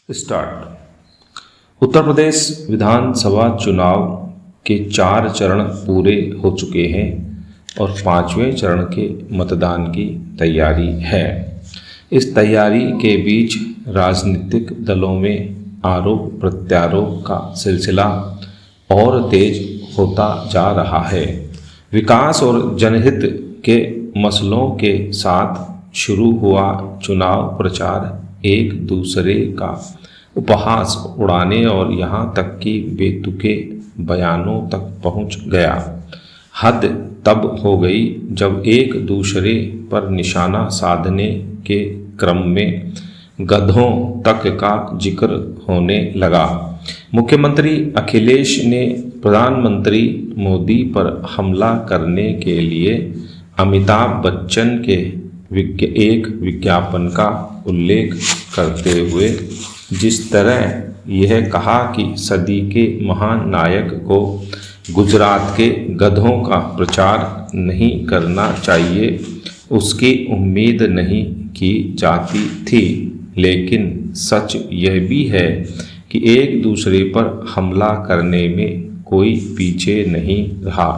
Start. Uttar Pradesh विधानसभा चुनाव के 4 चरण पूरे हो चुके हैं और 5वें चरण के मतदान की तैयारी है। इस तैयारी के बीच राजनीतिक दलों में आरोप प्रत्यारोप का सिलसिला और तेज होता जा रहा है। विकास और जनहित के मसलों के साथ शुरू हुआ चुनाव प्रचार एक दूसरे का उपहास उड़ाने और यहाँ तक कि बेतुके बयानों तक पहुँच गया। हद तब हो गई जब एक दूसरे पर निशाना साधने के क्रम में गधों तक का जिक्र होने लगा। मुख्यमंत्री अखिलेश ने प्रधानमंत्री मोदी पर हमला करने के लिए अमिताभ बच्चन के एक विज्ञापन का उल्लेख करते हुए जिस तरह यह कहा कि सदी के महान नायक को गुजरात के गधों का प्रचार नहीं करना चाहिए, उसकी उम्मीद नहीं की जाती थी। लेकिन सच यह भी है कि एक दूसरे पर हमला करने में कोई पीछे नहीं रहा।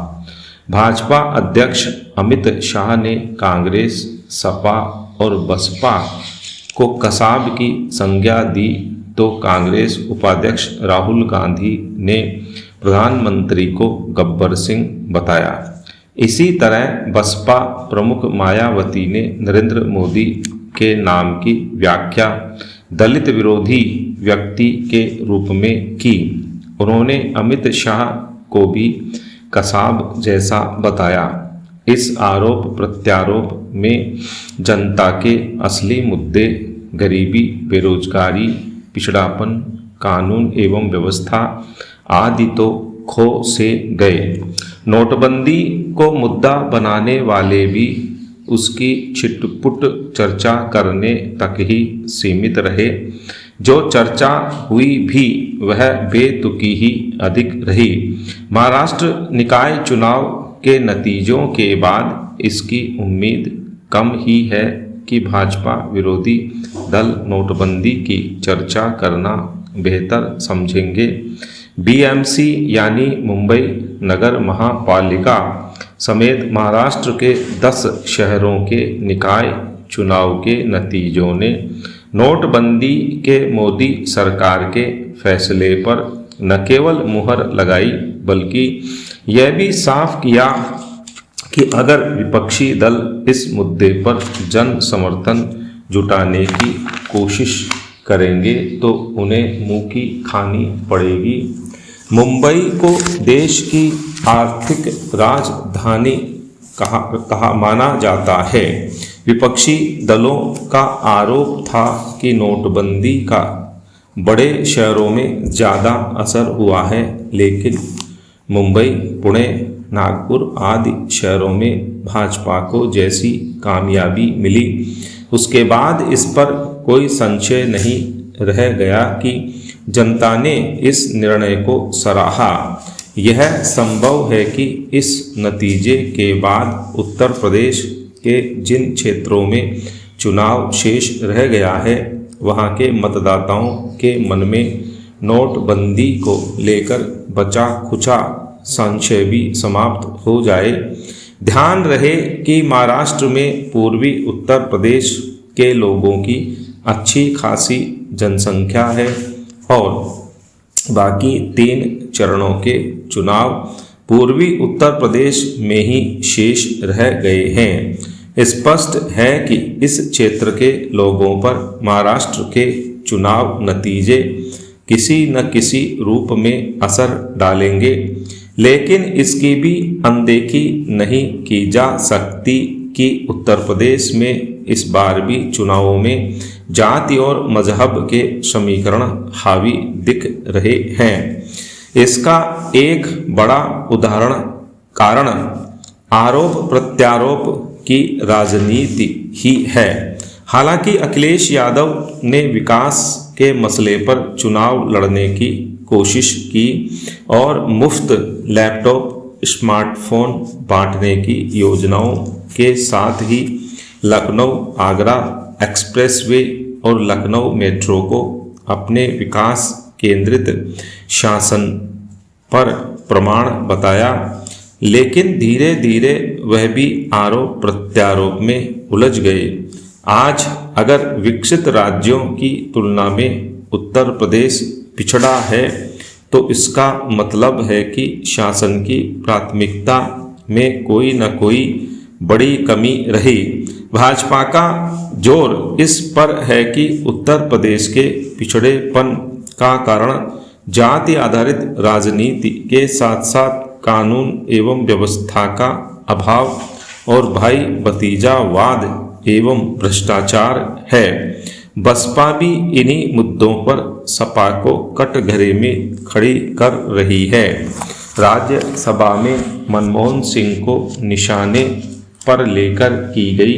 भाजपा अध्यक्ष अमित शाह ने कांग्रेस, सपा और बसपा को कसाब की संज्ञा दी तो कांग्रेस उपाध्यक्ष राहुल गांधी ने प्रधानमंत्री को गब्बर सिंह बताया। इसी तरह बसपा प्रमुख मायावती ने नरेंद्र मोदी के नाम की व्याख्या दलित विरोधी व्यक्ति के रूप में की। उन्होंने अमित शाह को भी कसाब जैसा बताया। इस आरोप प्रत्यारोप में जनता के असली मुद्दे गरीबी, बेरोजगारी, पिछड़ापन, कानून एवं व्यवस्था आदि तो खो से गए। नोटबंदी को मुद्दा बनाने वाले भी उसकी छिटपुट चर्चा करने तक ही सीमित रहे। जो चर्चा हुई भी वह बेतुकी ही अधिक रही। महाराष्ट्र निकाय चुनाव के नतीजों के बाद इसकी उम्मीद कम ही है कि भाजपा विरोधी दल नोटबंदी की चर्चा करना बेहतर समझेंगे। बीएमसी यानी मुंबई नगर महापालिका समेत महाराष्ट्र के 10 शहरों के निकाय चुनाव के नतीजों ने नोटबंदी के मोदी सरकार के फैसले पर न केवल मुहर लगाई बल्कि यह भी साफ किया कि अगर विपक्षी दल इस मुद्दे पर जन समर्थन जुटाने की कोशिश करेंगे तो उन्हें मुंह की खानी पड़ेगी। मुंबई को देश की आर्थिक राजधानी कहा माना जाता है। विपक्षी दलों का आरोप था कि नोटबंदी का बड़े शहरों में ज़्यादा असर हुआ है, लेकिन मुंबई, पुणे, नागपुर आदि शहरों में भाजपा को जैसी कामयाबी मिली उसके बाद इस पर कोई संशय नहीं रह गया कि जनता ने इस निर्णय को सराहा। यह संभव है कि इस नतीजे के बाद उत्तर प्रदेश के जिन क्षेत्रों में चुनाव शेष रह गया है वहां के मतदाताओं के मन में नोटबंदी को लेकर बचा खुचा संशय भी समाप्त हो जाए। ध्यान रहे कि महाराष्ट्र में पूर्वी उत्तर प्रदेश के लोगों की अच्छी खासी जनसंख्या है और बाकी 3 चरणों के चुनाव पूर्वी उत्तर प्रदेश में ही शेष रह गए हैं। स्पष्ट है कि इस क्षेत्र के लोगों पर महाराष्ट्र के चुनाव नतीजे किसी न किसी रूप में असर डालेंगे, लेकिन इसकी भी अनदेखी नहीं की जा सकती कि उत्तर प्रदेश में इस बार भी चुनावों में जाति और मजहब के समीकरण हावी दिख रहे हैं। इसका एक बड़ा कारण आरोप प्रत्यारोप की राजनीति ही है। हालांकि अखिलेश यादव ने विकास के मसले पर चुनाव लड़ने की कोशिश की और मुफ्त लैपटॉप, स्मार्टफोन बांटने की योजनाओं के साथ ही लखनऊ आगरा एक्सप्रेसवे और लखनऊ मेट्रो को अपने विकास केंद्रित शासन पर प्रमाण बताया, लेकिन धीरे धीरे वह भी आरोप प्रत्यारोप में उलझ गए। आज अगर विकसित राज्यों की तुलना में उत्तर प्रदेश पिछड़ा है तो इसका मतलब है कि शासन की प्राथमिकता में कोई न कोई बड़ी कमी रही। भाजपा का जोर इस पर है कि उत्तर प्रदेश के पिछड़ेपन का कारण जाति आधारित राजनीति के साथ साथ कानून एवं व्यवस्था का अभाव और भाई भतीजावाद एवं भ्रष्टाचार है। बसपा भी इन्हीं मुद्दों पर सपा को कटघरे में खड़ी कर रही है। राज्यसभा में मनमोहन सिंह को निशाने पर लेकर की गई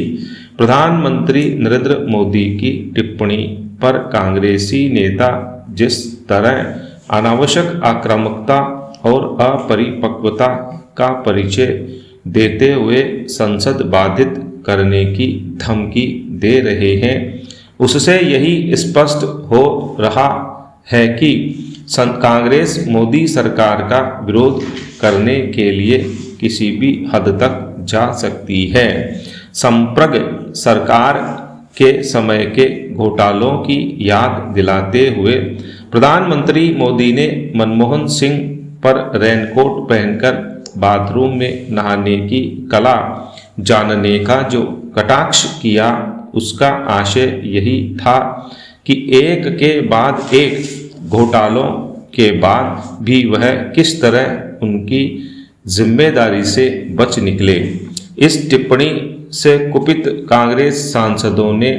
प्रधानमंत्री नरेंद्र मोदी की टिप्पणी पर कांग्रेसी नेता जिस तरह अनावश्यक आक्रामकता और अपरिपक्वता का परिचय देते हुए संसद बाधित करने की धमकी दे रहे हैं, उससे यही स्पष्ट हो रहा है कि कांग्रेस मोदी सरकार का विरोध करने के लिए किसी भी हद तक जा सकती है। संप्रग सरकार के समय के घोटालों की याद दिलाते हुए प्रधानमंत्री मोदी ने मनमोहन सिंह पर रेनकोट पहनकर बाथरूम में नहाने की कला जानने का जो कटाक्ष किया, उसका आशय यही था कि एक के बाद एक घोटालों के बाद भी वह किस तरह उनकी जिम्मेदारी से बच निकले। इस टिप्पणी से कुपित कांग्रेस सांसदों ने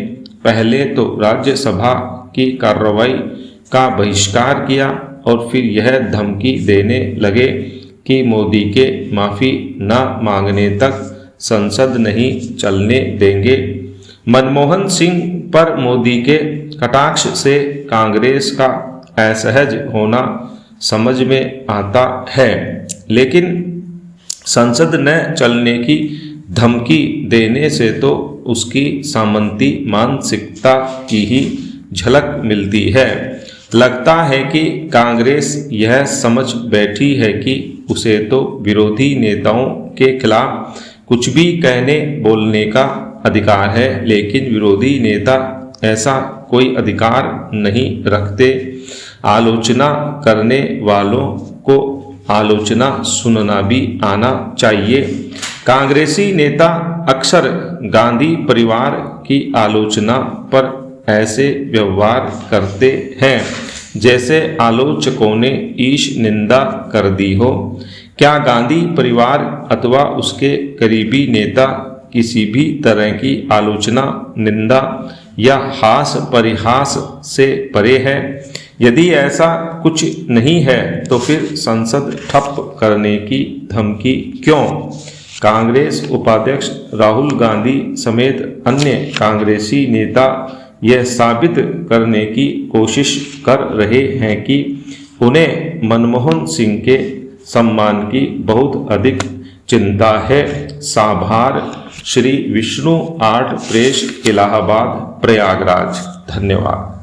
पहले तो राज्यसभा की कार्रवाई का बहिष्कार किया और फिर यह धमकी देने लगे कि मोदी के माफ़ी न मांगने तक संसद नहीं चलने देंगे। मनमोहन सिंह पर मोदी के कटाक्ष से कांग्रेस का असहज होना समझ में आता है, लेकिन संसद न चलने की धमकी देने से तो उसकी सामंती मानसिकता की ही झलक मिलती है। लगता है कि कांग्रेस यह समझ बैठी है कि उसे तो विरोधी नेताओं के खिलाफ कुछ भी कहने बोलने का अधिकार है, लेकिन विरोधी नेता ऐसा कोई अधिकार नहीं रखते। आलोचना करने वालों को आलोचना सुनना भी आना चाहिए। कांग्रेसी नेता अक्सर गांधी परिवार की आलोचना पर ऐसे व्यवहार करते हैं जैसे आलोचकों ने ईश निंदा कर दी हो। क्या गांधी परिवार अथवा उसके करीबी नेता किसी भी तरह की आलोचना, निंदा या हास परिहास से परे है? यदि ऐसा कुछ नहीं है तो फिर संसद ठप करने की धमकी क्यों? कांग्रेस उपाध्यक्ष राहुल गांधी समेत अन्य कांग्रेसी नेता यह साबित करने की कोशिश कर रहे हैं कि उन्हें मनमोहन सिंह के सम्मान की बहुत अधिक चिंता है। साभार श्री विष्णु आर्ट प्रेस, इलाहाबाद, प्रयागराज। धन्यवाद।